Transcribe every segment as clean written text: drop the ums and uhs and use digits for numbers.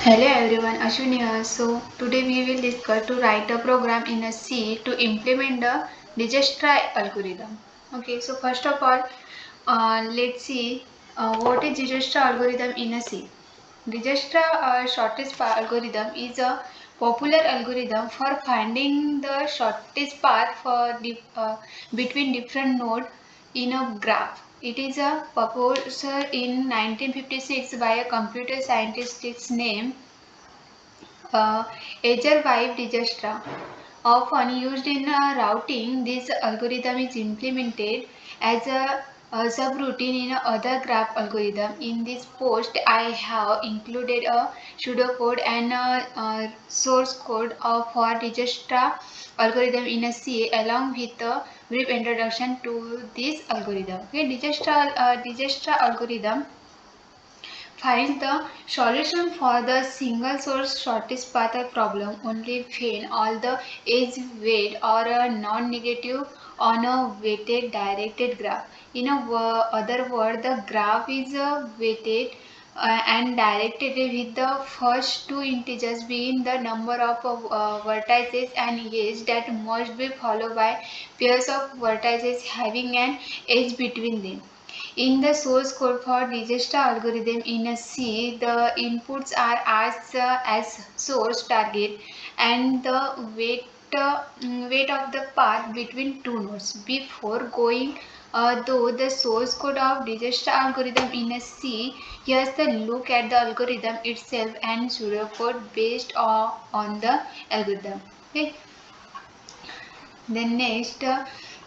Hello everyone, Ashwini here. So today we will discuss to write a program in a C to implement the Dijkstra algorithm. Okay, so first of all, let's see what is Dijkstra algorithm in a C. Dijkstra shortest path algorithm is a popular algorithm for finding the shortest path for between different nodes in a graph. It is a proposed in 1956 by a computer scientist named uh, Ethervive Dijkstra. Often used in routing, this algorithm is implemented as a subroutine in other graph algorithm. In this post, I have included a pseudocode and a source code for Dijkstra algorithm in a C along with a brief introduction to this algorithm. Okay, Dijkstra algorithm finds the solution for the single source shortest path problem only when all the edge weight or a non-negative on a weighted directed graph. In other word, the graph is weighted and directed with the first two integers being the number of vertices and edges that must be followed by pairs of vertices having an edge between them. In the source code for Dijkstra algorithm in a C, the inputs are as source target and the weight of the path between two nodes. Before going though the source code of Dijkstra algorithm in a C, here's the look at the algorithm itself and pseudocode based on the algorithm. Okay. Then next,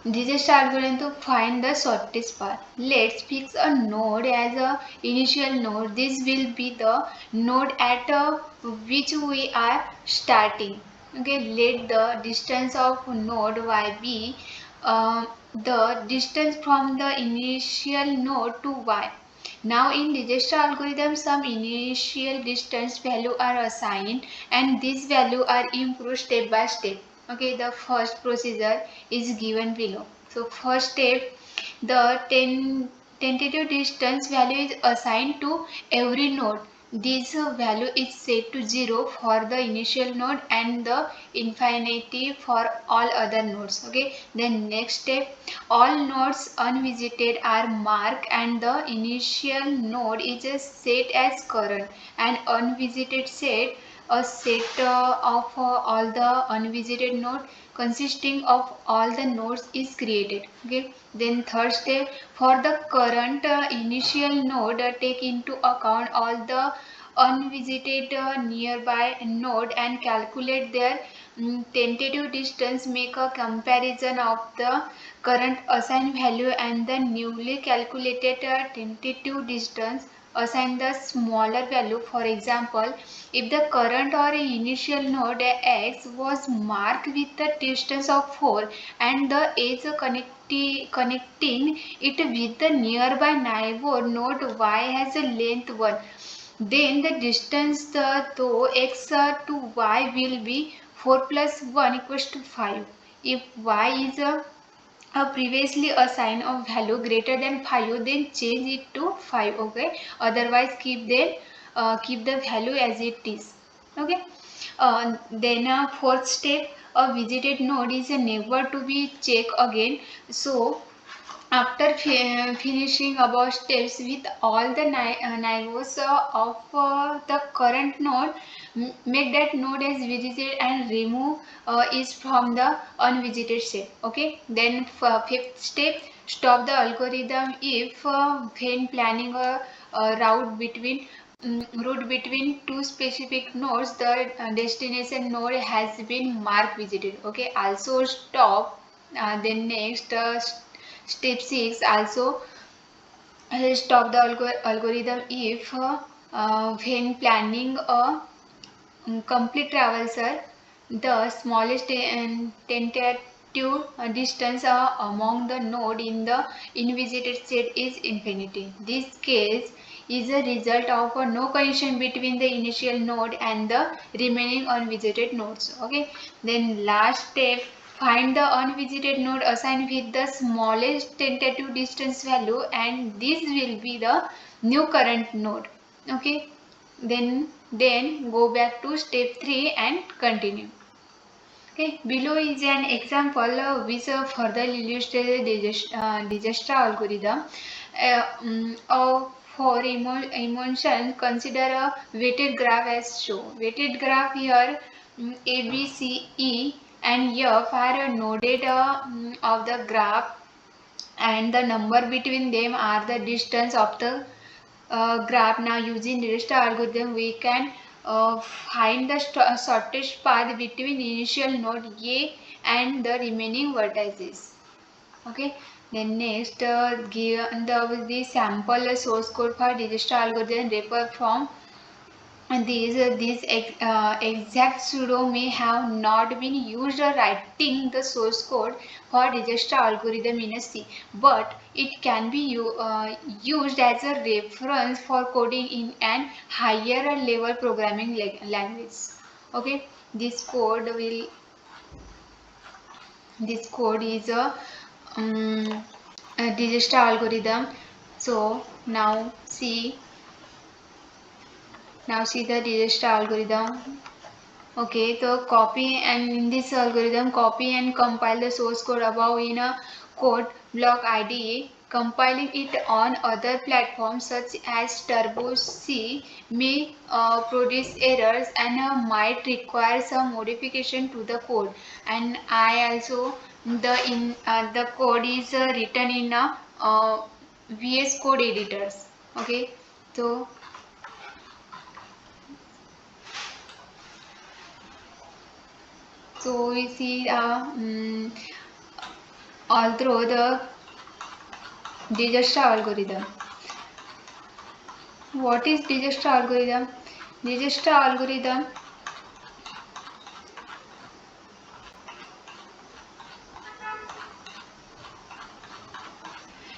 Dijkstra algorithm to find the shortest path. Let's fix a node as a initial node. This will be the node at which we are starting. Okay, let the distance of node y be the distance from the initial node to y. Now in Dijkstra algorithm, some initial distance value are assigned and these value are improved step by step. Okay, the first procedure is given below. So first step, the tentative distance value is assigned to every node. This value is set to 0 for the initial node and the infinity for all other nodes. Okay. Then next step, all nodes unvisited are marked and the initial node is set as current and unvisited set a set of all the unvisited node consisting of all the nodes is created. Okay. Then third step, for the current initial node, take into account all the unvisited nearby node and calculate their tentative distance. Make a comparison of the current assigned value and the newly calculated tentative distance. Assign the smaller value. For example, if the current or initial node x was marked with the distance of 4 and the edge connecting it with the nearby neighbor node y has a length 1, then the distance though x to y will be 4 plus 1 equals to 5. If y is a previously assigned a value greater than 5, then change it to 5. Okay, otherwise keep the value as it is. Okay. Then fourth step, a visited node is never to be checked again. So after finishing above steps with all the neighbors of the current node, make that node as visited and remove is from the unvisited set. Okay. Then fifth step, stop the algorithm if when planning a route between two specific nodes, the destination node has been marked visited. Okay. Also stop. Then next, step 6, also stop the algorithm if when planning a complete traversal, the smallest tentative distance among the node in the invisited set is infinity. This case is a result of no connection between the initial node and the remaining unvisited nodes. Okay. Then last step, find the unvisited node assigned with the smallest tentative distance value and this will be the new current node. Okay. then go back to step 3 and continue. Okay, below is an example which further illustrates the Dijkstra algorithm. For emotion, consider a weighted graph as shown. Weighted graph here, A, B, C, E and F are noded of the graph, and the number between them are the distance of the graph. Now using Dijkstra algorithm we can find the shortest path between initial node A and the remaining vertices. Okay, then next give the sample source code for Dijkstra algorithm refer from. And these exact pseudo may have not been used writing the source code for Dijkstra algorithm in a C, but it can be used as a reference for coding in an higher level programming language. Okay, this code is a Dijkstra algorithm. So now see the Dijkstra algorithm. Okay, so copy, and in this algorithm copy and compile the source code above in a code block IDE. Compiling it on other platforms such as Turbo C may produce errors and might require some modification to the code. And the code is written in a VS Code editors. Okay, so we see all through the Dijkstra algorithm. What is Dijkstra algorithm? Dijkstra algorithm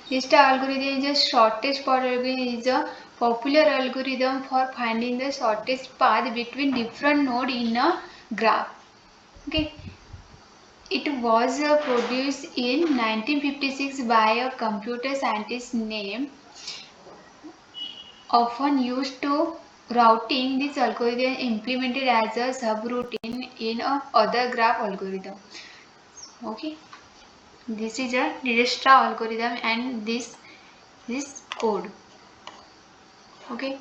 Dijkstra algorithm is the shortest path algorithm. Is a popular algorithm for finding the shortest path between different nodes in a graph. Okay, it was produced in 1956 by a computer scientist named, often used to routing. This algorithm implemented as a subroutine in a other graph algorithm. Okay, this is a Dijkstra algorithm and this code. Okay.